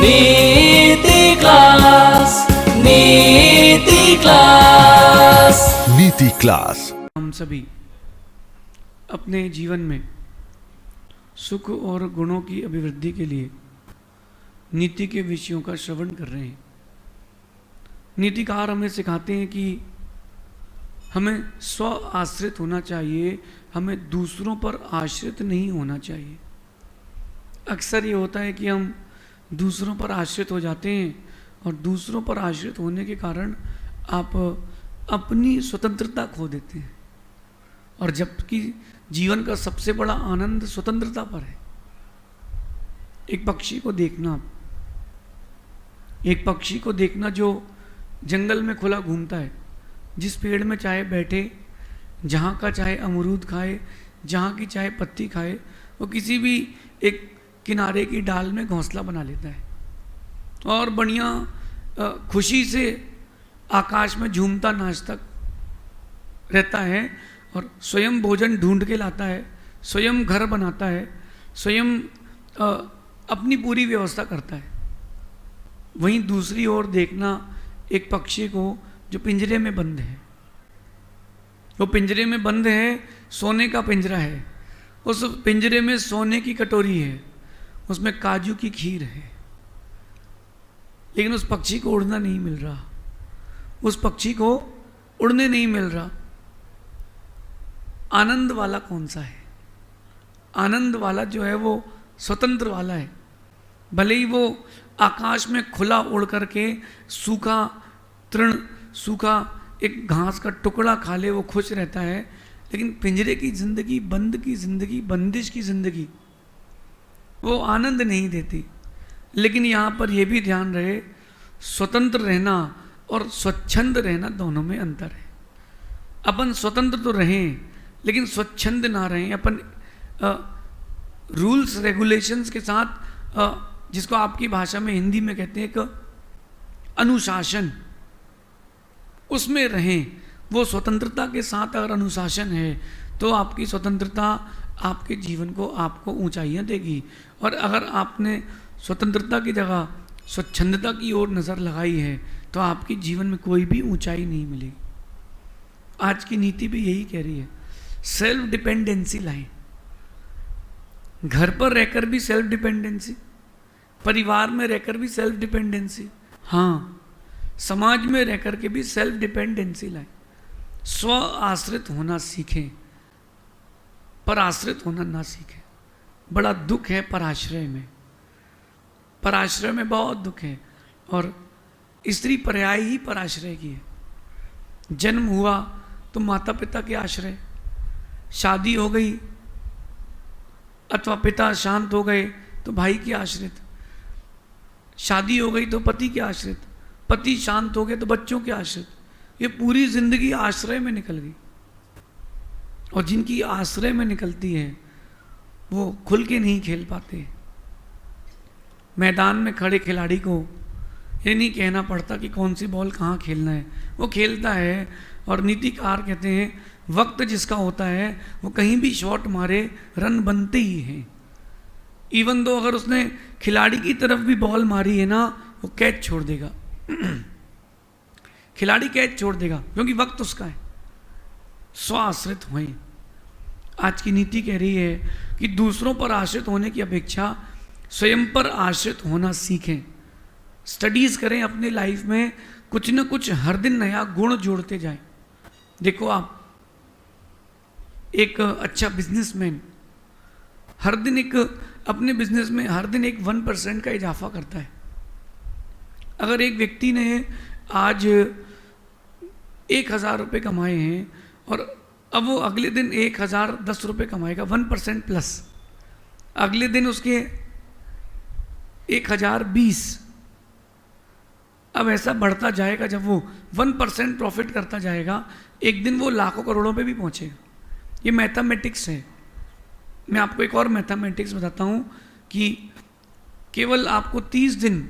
नीति क्लास, नीति क्लास, नीति क्लास। हम सभी अपने जीवन में सुख और गुणों की अभिवृद्धि के लिए नीति के विषयों का श्रवण कर रहे हैं। नीतिकार हमें सिखाते हैं कि हमें स्व आश्रित होना चाहिए, हमें दूसरों पर आश्रित नहीं होना चाहिए। अक्सर ये होता है कि हम दूसरों पर आश्रित हो जाते हैं और दूसरों पर आश्रित होने के कारण आप अपनी स्वतंत्रता खो देते हैं, और जबकि जीवन का सबसे बड़ा आनंद स्वतंत्रता पर है। एक पक्षी को देखना जो जंगल में खुला घूमता है, जिस पेड़ में चाहे बैठे, जहाँ का चाहे अमरूद खाए, जहाँ की चाहे पत्ती खाए, वो किसी भी एक किनारे की डाल में घोंसला बना लेता है और बढ़िया खुशी से आकाश में झूमता नाचता रहता है, और स्वयं भोजन ढूंढ के लाता है, स्वयं घर बनाता है, स्वयं अपनी पूरी व्यवस्था करता है। वहीं दूसरी ओर देखना एक पक्षी को जो पिंजरे में बंद है। वो पिंजरे में बंद है, सोने का पिंजरा है, उस पिंजरे में सोने की कटोरी है, उसमें काजू की खीर है, लेकिन उस पक्षी को उड़ना नहीं मिल रहा, उस पक्षी को उड़ने नहीं मिल रहा। आनंद वाला कौन सा है? आनंद वाला जो है वो स्वतंत्र वाला है। भले ही वो आकाश में खुला उड़ करके सूखा तृण, सूखा एक घास का टुकड़ा खा ले, वो खुश रहता है, लेकिन पिंजरे की जिंदगी, बंद की जिंदगी, बंदिश की जिंदगी वो आनंद नहीं देती। लेकिन यहाँ पर यह भी ध्यान रहे, स्वतंत्र रहना और स्वच्छंद रहना दोनों में अंतर है। अपन स्वतंत्र तो रहें, लेकिन स्वच्छंद ना रहें। अपन रूल्स रेगुलेशंस के साथ, जिसको आपकी भाषा में, हिंदी में कहते हैं एक अनुशासन, उसमें रहें। वो स्वतंत्रता के साथ अगर अनुशासन है तो आपकी स्वतंत्रता आपके जीवन को, आपको ऊंचाइयां देगी। और अगर आपने स्वतंत्रता की जगह स्वच्छंदता की ओर नज़र लगाई है तो आपके जीवन में कोई भी ऊंचाई नहीं मिलेगी। आज की नीति भी यही कह रही है, सेल्फ डिपेंडेंसी लाएं। घर पर रहकर भी सेल्फ डिपेंडेंसी, परिवार में रहकर भी सेल्फ डिपेंडेंसी, हाँ, समाज में रहकर के भी सेल्फ डिपेंडेंसी लाएं। स्व आश्रित होना सीखें, पर आश्रित होना ना सीखें। बड़ा दुख है पराश्रय में, पराश्रय में बहुत दुख है। और स्त्री पर्याय ही पराश्रय की है। जन्म हुआ तो माता पिता के आश्रय, शादी हो गई अथवा पिता शांत हो गए तो भाई के आश्रित, शादी हो गई तो पति के आश्रित, पति शांत हो गए तो बच्चों के आश्रित। ये पूरी जिंदगी आश्रय में निकल गई। और जिनकी आश्रय में निकलती है वो खुल के नहीं खेल पाते। मैदान में खड़े खिलाड़ी को ये नहीं कहना पड़ता कि कौन सी बॉल कहाँ खेलना है, वो खेलता है। और नीतिकार कहते हैं वक्त जिसका होता है वो कहीं भी शॉट मारे, रन बनते ही हैं। इवन दो अगर उसने खिलाड़ी की तरफ भी बॉल मारी है ना, वो कैच छोड़ देगा खिलाड़ी कैच छोड़ देगा, क्योंकि वक्त उसका है। स्वाश्रित होएं। आज की नीति कह रही है कि दूसरों पर आश्रित होने की अपेक्षा स्वयं पर आश्रित होना सीखें। स्टडीज करें, अपने लाइफ में कुछ न कुछ हर दिन नया गुण जोड़ते जाएं। देखो, आप एक अच्छा बिजनेसमैन हर दिन एक अपने बिजनेस में हर दिन एक 1% का इजाफा करता है। अगर एक व्यक्ति ने आज 1,000 रुपये कमाए हैं और अब वो अगले दिन 1,010 रुपये कमाएगा, 1% प्लस, अगले दिन उसके 1,020, अब ऐसा बढ़ता जाएगा। जब वो 1% प्रॉफिट करता जाएगा, एक दिन वो लाखों करोड़ों पे भी पहुंचेगा। ये मैथमेटिक्स है। मैं आपको एक और मैथमेटिक्स बताता हूँ कि केवल आपको 30 दिन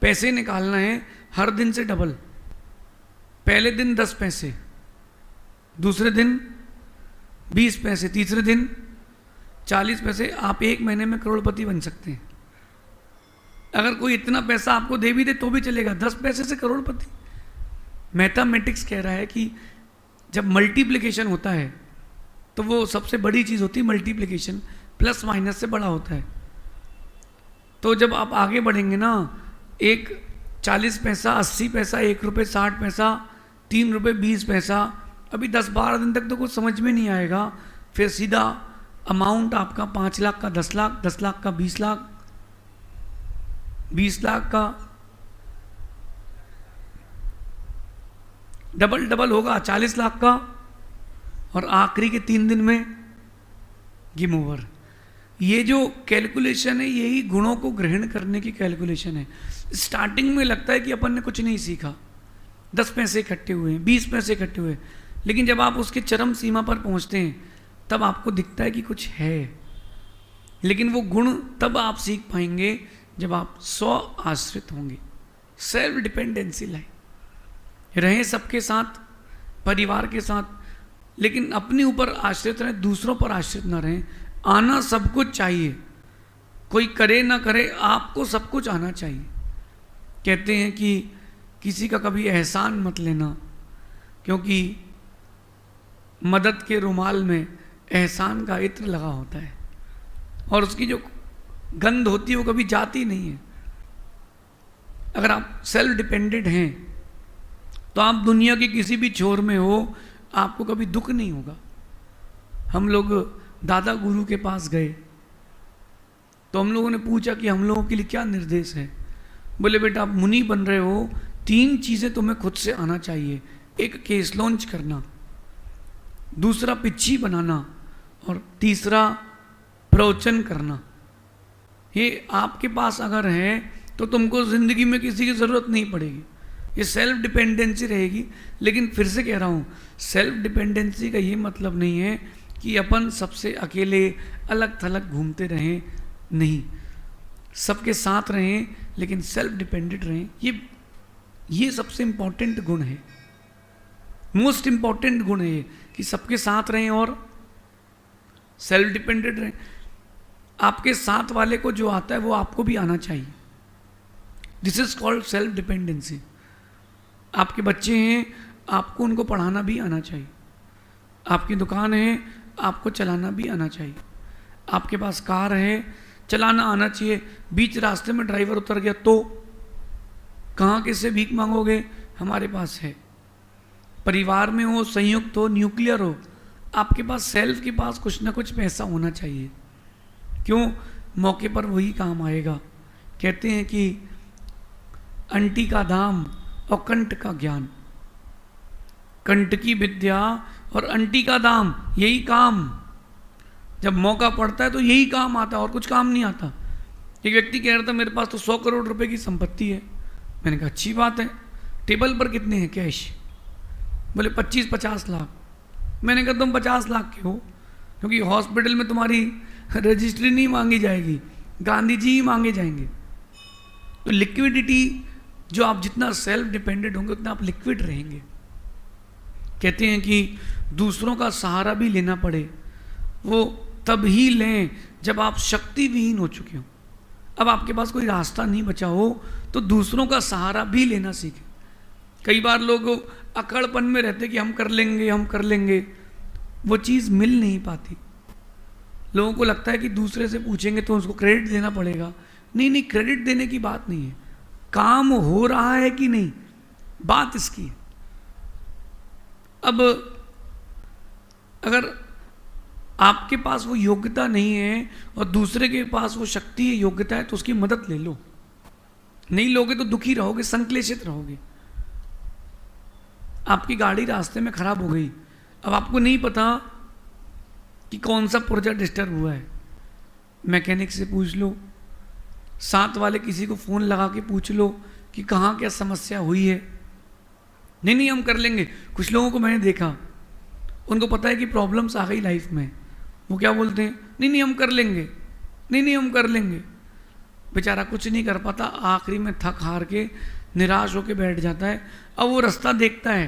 पैसे निकालना है, हर दिन से डबल। पहले दिन 10 पैसे, दूसरे दिन 20 पैसे, तीसरे दिन 40 पैसे। आप एक महीने में करोड़पति बन सकते हैं। अगर कोई इतना पैसा आपको दे भी दे तो भी चलेगा, 10 पैसे से करोड़पति। मैथमेटिक्स कह रहा है कि जब मल्टीप्लिकेशन होता है तो वो सबसे बड़ी चीज़ होती है मल्टीप्लिकेशन, प्लस माइनस से बड़ा होता है। तो जब आप आगे बढ़ेंगे ना, एक 40 पैसा, 80 पैसा, 1 रुपये 60 पैसा, 3 रुपये 20 पैसा, अभी 10-12 दिन तक तो कुछ समझ में नहीं आएगा। फिर सीधा अमाउंट आपका 5 लाख का 10 लाख, 10 लाख का 20 लाख, 20 लाख का डबल होगा 40 लाख का, और आखिरी के 3 दिन में गेम ओवर। ये जो कैलकुलेशन है यही गुणों को ग्रहण करने की कैलकुलेशन है। स्टार्टिंग में लगता है कि अपन ने कुछ नहीं सीखा, 10 पैसे इकट्ठे हुए, 20 पैसे इकट्ठे हुए, लेकिन जब आप उसके चरम सीमा पर पहुंचते हैं तब आपको दिखता है कि कुछ है। लेकिन वो गुण तब आप सीख पाएंगे जब आप स्व आश्रित होंगे, सेल्फ डिपेंडेंसी लाइफ रहें सबके साथ, परिवार के साथ, लेकिन अपने ऊपर आश्रित रहें, दूसरों पर आश्रित ना रहें। आना सब कुछ चाहिए, कोई करे ना करे, आपको सब कुछ आना चाहिए। कहते हैं कि किसी का कभी एहसान मत लेना, क्योंकि मदद के रुमाल में एहसान का इत्र लगा होता है और उसकी जो गंध होती है वो कभी जाती नहीं है। अगर आप सेल्फ डिपेंडेंट हैं तो आप दुनिया के किसी भी छोर में हो, आपको कभी दुख नहीं होगा। हम लोग दादा गुरु के पास गए तो हम लोगों ने पूछा कि हम लोगों के लिए क्या निर्देश है। बोले बेटा आप मुनि बन रहे हो, 3 चीज़ें तुम्हें खुद से आना चाहिए। एक केस लॉन्च करना, दूसरा पिच्छी बनाना, और तीसरा प्रवचन करना। ये आपके पास अगर है तो तुमको ज़िंदगी में किसी की ज़रूरत नहीं पड़ेगी, ये सेल्फ डिपेंडेंसी रहेगी। लेकिन फिर से कह रहा हूँ, सेल्फ डिपेंडेंसी का ये मतलब नहीं है कि अपन सबसे अकेले अलग थलग घूमते रहें, नहीं, सबके साथ रहें लेकिन सेल्फ डिपेंडेंट रहें। ये सबसे इम्पॉर्टेंट गुण है, मोस्ट इम्पॉर्टेंट गुण है ये, कि सबके साथ रहें और सेल्फ डिपेंडेंट रहें। आपके साथ वाले को जो आता है वो आपको भी आना चाहिए। This is called self dependency. आपके बच्चे हैं, आपको उनको पढ़ाना भी आना चाहिए। आपकी दुकान है, आपको चलाना भी आना चाहिए। आपके पास कार है, चलाना आना चाहिए। बीच रास्ते में ड्राइवर उतर गया तो कहाँ किससे भीख मांगोगे? हमारे पास है। परिवार में हो, संयुक्त हो, न्यूक्लियर हो, आपके पास सेल्फ के पास कुछ ना कुछ पैसा होना चाहिए। क्यों? मौके पर वही काम आएगा। कहते हैं कि अंटी का दाम और कंठ का ज्ञान, कंठ की विद्या और अंटी का दाम, यही काम जब मौका पड़ता है तो यही काम आता है और कुछ काम नहीं आता। एक व्यक्ति कह रहा था मेरे पास तो 100 करोड़ रुपए की संपत्ति है। मैंने कहा अच्छी बात है, टेबल पर कितने हैं कैश? बोले 25-50 लाख। मैंने कहा तुम 50 लाख के हो, क्योंकि हॉस्पिटल में तुम्हारी रजिस्ट्री नहीं मांगी जाएगी, गांधी जी ही मांगे जाएंगे। तो लिक्विडिटी, जो आप जितना सेल्फ डिपेंडेंट होंगे उतना आप लिक्विड रहेंगे। कहते हैं कि दूसरों का सहारा भी लेना पड़े, वो तब ही लें जब आप शक्ति विहीन हो चुके हो। अब आपके पास कोई रास्ता नहीं बचा हो तो दूसरों का सहारा भी लेना सीखें। कई बार लोग अकड़पन में रहते कि हम कर लेंगे, हम कर लेंगे, वो चीज़ मिल नहीं पाती। लोगों को लगता है कि दूसरे से पूछेंगे तो उसको क्रेडिट देना पड़ेगा। नहीं नहीं, क्रेडिट देने की बात नहीं है, काम हो रहा है कि नहीं, बात इसकी है। अब अगर आपके पास वो योग्यता नहीं है और दूसरे के पास वो शक्ति है, योग्यता है, तो उसकी मदद ले लो। नहीं लोगे तो दुखी रहोगे, संक्लेशित रहोगे। आपकी गाड़ी रास्ते में खराब हो गई, अब आपको नहीं पता कि कौन सा पुर्जा डिस्टर्ब हुआ है, मैकेनिक से पूछ लो, साथ वाले किसी को फ़ोन लगा के पूछ लो कि कहाँ क्या समस्या हुई है। नहीं नहीं हम कर लेंगे। कुछ लोगों को मैंने देखा, उनको पता है कि प्रॉब्लम्स आ गई लाइफ में, वो क्या बोलते हैं, नहीं नहीं हम कर लेंगे, नहीं नहीं हम कर लेंगे। बेचारा कुछ नहीं कर पाता, आखिरी में थक हार के निराश होकर बैठ जाता है। अब वो रास्ता देखता है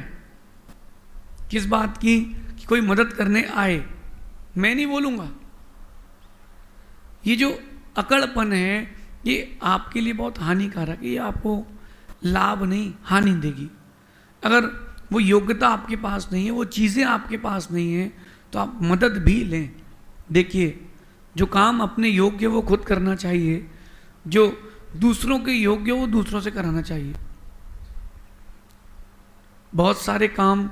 किस बात की, कि कोई मदद करने आए। मैं नहीं बोलूँगा, ये जो अकड़पन है ये आपके लिए बहुत हानिकारक है, ये आपको लाभ नहीं हानि देगी। अगर वो योग्यता आपके पास नहीं है, वो चीज़ें आपके पास नहीं है, तो आप मदद भी लें। देखिए, जो काम अपने योग्य वो खुद करना चाहिए, जो दूसरों के योग्य वो दूसरों से कराना चाहिए। बहुत सारे काम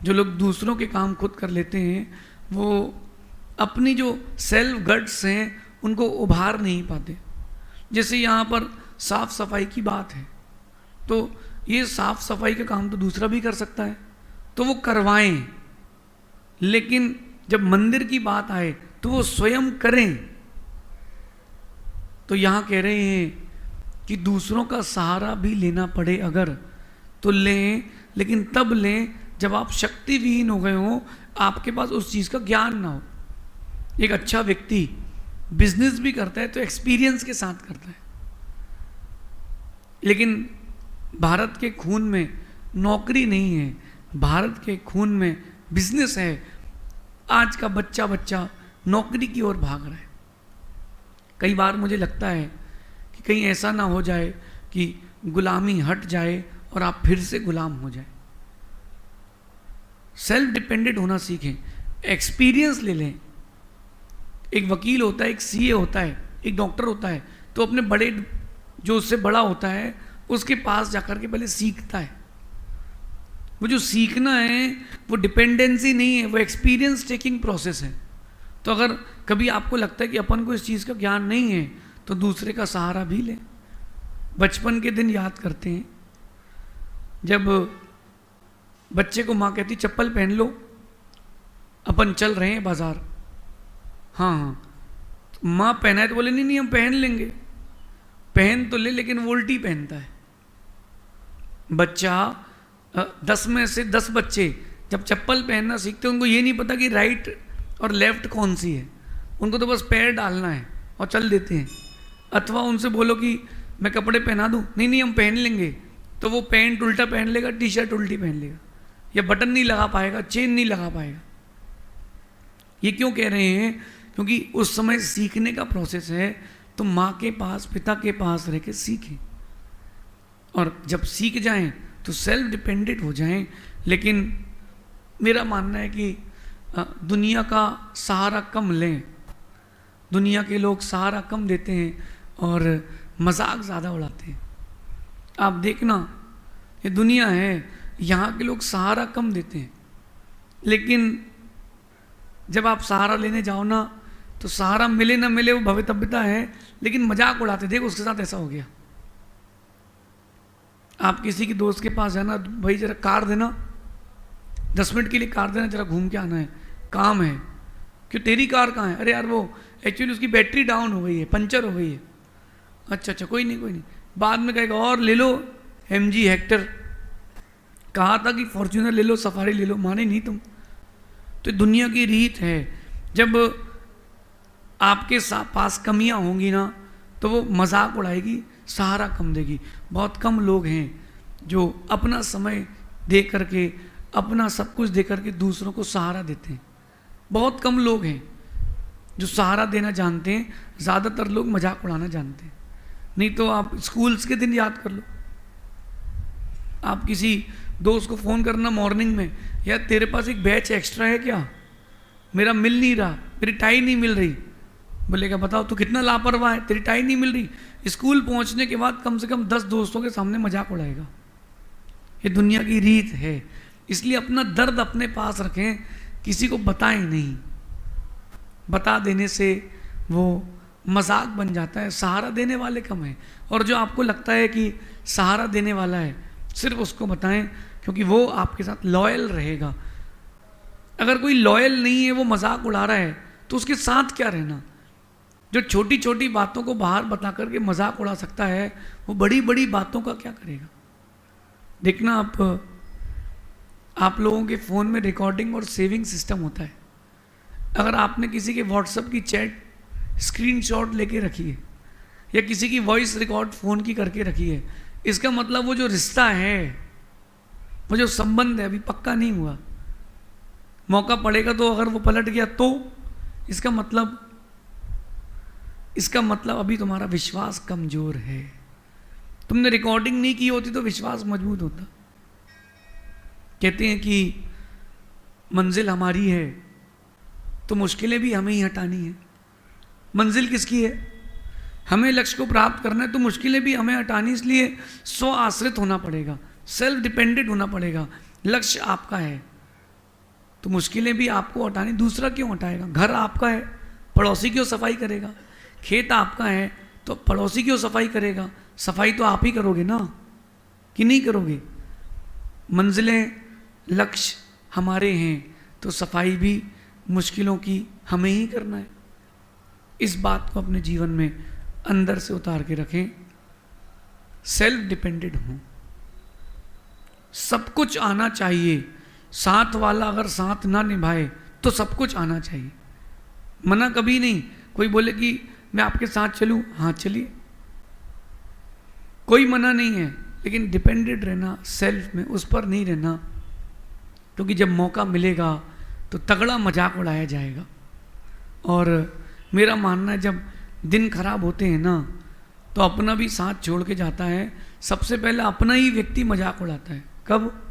जो लोग दूसरों के काम खुद कर लेते हैं, वो अपनी जो सेल्फ गट्स हैं उनको उभार नहीं पाते। जैसे यहाँ पर साफ सफाई की बात है, तो ये साफ सफाई का काम तो दूसरा भी कर सकता है, तो वो करवाएं, लेकिन जब मंदिर की बात आए तो वो स्वयं करें। तो यहाँ कह रहे हैं कि दूसरों का सहारा भी लेना पड़े अगर, तो लें, लेकिन तब लें जब आप शक्ति विहीन हो गए हो, आपके पास उस चीज़ का ज्ञान ना हो। एक अच्छा व्यक्ति बिजनेस भी करता है तो एक्सपीरियंस के साथ करता है, लेकिन भारत के खून में नौकरी नहीं है, भारत के खून में बिजनेस है। आज का बच्चा नौकरी की ओर भाग रहा है। कई बार मुझे लगता है कि कहीं ऐसा ना हो जाए कि गुलामी हट जाए और आप फिर से गुलाम हो जाए। सेल्फ डिपेंडेंट होना सीखें, एक्सपीरियंस ले लें। एक वकील होता है, एक सीए होता है, एक डॉक्टर होता है, तो अपने बड़े जो उससे बड़ा होता है उसके पास जाकर के पहले सीखता है। वो जो सीखना है वो डिपेंडेंसी नहीं है, वो एक्सपीरियंस टेकिंग प्रोसेस है। तो अगर कभी आपको लगता है कि अपन को इस चीज़ का ज्ञान नहीं है, तो दूसरे का सहारा भी लें। बचपन के दिन याद करते हैं, जब बच्चे को माँ कहती चप्पल पहन लो, अपन चल रहे हैं बाजार, हाँ, माँ पहनाए तो बोले नहीं हम पहन लेंगे। पहन तो ले, लेकिन वो उल्टी पहनता है। बच्चा 10 में से 10 बच्चे जब चप्पल पहनना सीखते हैं, उनको ये नहीं पता कि राइट और लेफ्ट कौन सी है, उनको तो बस पैर डालना है और चल देते हैं। अथवा उनसे बोलो कि मैं कपड़े पहना दूँ, नहीं हम पहन लेंगे, तो वो पैंट उल्टा पहन लेगा, टी शर्ट उल्टी पहन लेगा, या बटन नहीं लगा पाएगा, चेन नहीं लगा पाएगा। ये क्यों कह रहे हैं? क्योंकि उस समय सीखने का प्रोसेस है, तो माँ के पास, पिता के पास रह के सीखें, और जब सीख जाएं तो सेल्फ डिपेंडेंट हो जाएं। लेकिन मेरा मानना है कि दुनिया का सहारा कम लें। दुनिया के लोग सहारा कम देते हैं और मजाक ज़्यादा उड़ाते हैं। आप देखना, ये दुनिया है, यहाँ के लोग सहारा कम देते हैं, लेकिन जब आप सहारा लेने जाओ ना, तो सहारा मिले ना मिले वो भवितव्यता है, लेकिन मजाक उड़ाते। देखो उसके साथ ऐसा हो गया। आप किसी की दोस्त के पास जाना, भाई जरा कार देना, 10 मिनट के लिए कार देना, जरा घूम के आना है, काम है। क्यों, तेरी कार कहाँ है? अरे यार वो एक्चुअली उसकी बैटरी डाउन हो गई है, पंचर हो गई है। अच्छा कोई नहीं। बाद में कहेगा और ले लो MG हेक्टर, कहा था कि फॉर्च्यूनर ले लो, सफारी ले लो, माने नहीं तुम। तो दुनिया की रीत है, जब आपके पास कमियां होंगी ना, तो वो मजाक उड़ाएगी, सहारा कम देगी। बहुत कम लोग हैं जो अपना समय दे करके, अपना सब कुछ दे करके दूसरों को सहारा देते हैं। बहुत कम लोग हैं जो सहारा देना जानते हैं, ज़्यादातर लोग मजाक उड़ाना जानते हैं। नहीं तो आप स्कूल्स के दिन याद कर लो, आप किसी दोस्त को फ़ोन करना मॉर्निंग में, यार तेरे पास एक बैच एक्स्ट्रा है क्या, मेरा मिल नहीं रहा, मेरी टाई नहीं मिल रही। बोलेगा बताओ तू कितना लापरवाह है, तेरी टाई नहीं मिल रही। स्कूल पहुंचने के बाद कम से कम 10 दोस्तों के सामने मजाक उड़ाएगा। ये दुनिया की रीत है। इसलिए अपना दर्द अपने पास रखें, किसी को बताएं नहीं। बता देने से वो मजाक बन जाता है। सहारा देने वाले कम हैं, और जो आपको लगता है कि सहारा देने वाला है, सिर्फ उसको बताएं, क्योंकि वो आपके साथ लॉयल रहेगा। अगर कोई लॉयल नहीं है, वो मजाक उड़ा रहा है, तो उसके साथ क्या रहना। जो छोटी छोटी बातों को बाहर बता करके मजाक उड़ा सकता है, वो बड़ी बड़ी बातों का क्या करेगा। देखना आप लोगों के फ़ोन में रिकॉर्डिंग और सेविंग सिस्टम होता है। अगर आपने किसी के व्हाट्सएप की चैट स्क्रीनशॉट लेके रखी है, या किसी की वॉइस रिकॉर्ड फ़ोन की करके रखी है, इसका मतलब वो जो रिश्ता है, वो जो संबंध है, अभी पक्का नहीं हुआ। मौका पड़ेगा तो अगर वो पलट गया तो इसका मतलब इसका मतलब अभी तुम्हारा विश्वास कमजोर है। तुमने रिकॉर्डिंग नहीं की होती तो विश्वास मजबूत होता। कहते हैं कि मंजिल हमारी है तो मुश्किलें भी हमें ही हटानी है। मंजिल किसकी है? हमें लक्ष्य को प्राप्त करना है तो मुश्किलें भी हमें हटानी, इसलिए स्व आश्रित होना पड़ेगा, सेल्फ डिपेंडेंट होना पड़ेगा। लक्ष्य आपका है तो मुश्किलें भी आपको हटानी। दूसरा क्यों हटाएगा? घर आपका है, पड़ोसी क्यों सफाई करेगा? खेत आपका है तो पड़ोसी क्यों सफाई करेगा? सफाई तो आप ही करोगे ना, कि नहीं करोगे? मंजिलें, लक्ष्य हमारे हैं तो सफाई भी मुश्किलों की हमें ही करना है। इस बात को अपने जीवन में अंदर से उतार के रखें। सेल्फ डिपेंडेंट हों, सब कुछ आना चाहिए। साथ वाला अगर साथ ना निभाए तो सब कुछ आना चाहिए। मना कभी नहीं। कोई बोले कि मैं आपके साथ चलूं, हाँ चलिए, कोई मना नहीं है, लेकिन डिपेंडेंट रहना सेल्फ में, उस पर नहीं रहना, क्योंकि जब मौका मिलेगा तो तगड़ा मजाक उड़ाया जाएगा। और मेरा मानना है जब दिन खराब होते हैं ना तो अपना भी साथ छोड़ के जाता है। सबसे पहले अपना ही व्यक्ति मजाक उड़ाता है। कब?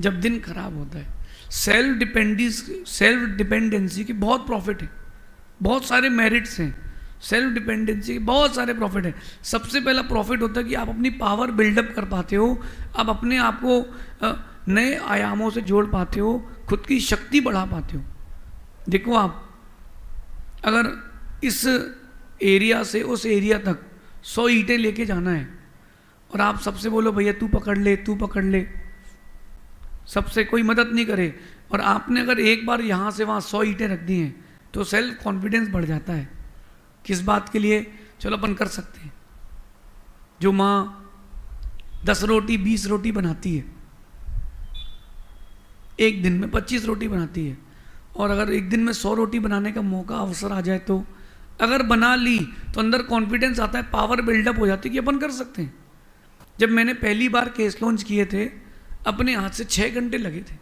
जब दिन खराब होता है। सेल्फ डिपेंडेंसी की बहुत प्रॉफिट है, बहुत सारे मेरिट्स हैं। सेल्फ डिपेंडेंसी के बहुत सारे प्रॉफिट है। सबसे पहला प्रॉफिट होता है कि आप अपनी पावर बिल्डअप कर पाते हो, आप अपने आप को नए आयामों से जोड़ पाते हो, खुद की शक्ति बढ़ा पाते हो। देखो, आप अगर इस एरिया से उस एरिया तक 100 ईंटें लेके जाना है और आप सबसे बोलो भैया तू पकड़ ले, तू पकड़ ले, सबसे कोई मदद नहीं करे, और आपने अगर एक बार यहाँ से वहाँ 100 ईंटें रख दी हैं तो सेल्फ कॉन्फिडेंस बढ़ जाता है। किस बात के लिए? चलो अपन कर सकते हैं। जो माँ 10 रोटी 20 रोटी बनाती है, एक दिन में 25 रोटी बनाती है, और अगर एक दिन में 100 रोटी बनाने का मौका अवसर आ जाए तो अगर बना ली तो अंदर कॉन्फिडेंस आता है, पावर बिल्डअप हो जाती है कि अपन कर सकते हैं। जब मैंने पहली बार केस लॉन्च किए थे, अपने हाथ से 6 घंटे लगे थे।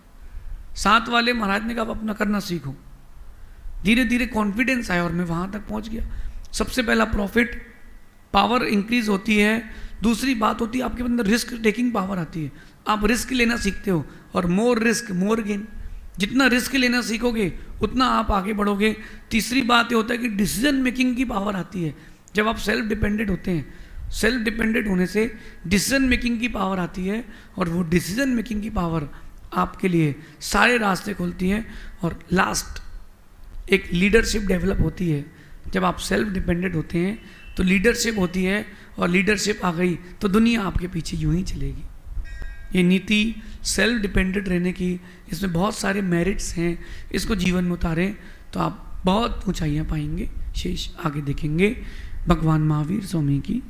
साथ वाले महाराज ने कहा अपना करना सीखो। धीरे धीरे कॉन्फिडेंस आया और मैं वहाँ तक पहुँच गया। सबसे पहला प्रॉफिट, पावर इंक्रीज होती है। दूसरी बात होती है आपके अंदर रिस्क टेकिंग पावर आती है। आप रिस्क लेना सीखते हो, और मोर रिस्क मोर गेन। जितना रिस्क लेना सीखोगे उतना आप आगे बढ़ोगे। तीसरी बात ये होता है कि डिसीजन मेकिंग की पावर आती है। जब आप सेल्फ डिपेंडेंट होते हैं, सेल्फ डिपेंडेंट होने से डिसीजन मेकिंग की पावर आती है, और वो डिसीजन मेकिंग की पावर आपके लिए सारे रास्ते खोलती है। और लास्ट, एक लीडरशिप डेवलप होती है। जब आप सेल्फ डिपेंडेंट होते हैं तो लीडरशिप होती है, और लीडरशिप आ गई तो दुनिया आपके पीछे यूं ही चलेगी। ये नीति सेल्फ डिपेंडेंट रहने की, इसमें बहुत सारे मेरिट्स हैं। इसको जीवन में उतारें तो आप बहुत ऊंचाइयां पाएंगे। शेष आगे देखेंगे। भगवान महावीर स्वामी की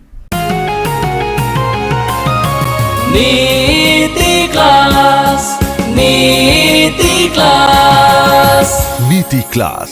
नीति क्लास, नीति क्लास, नीति क्लास।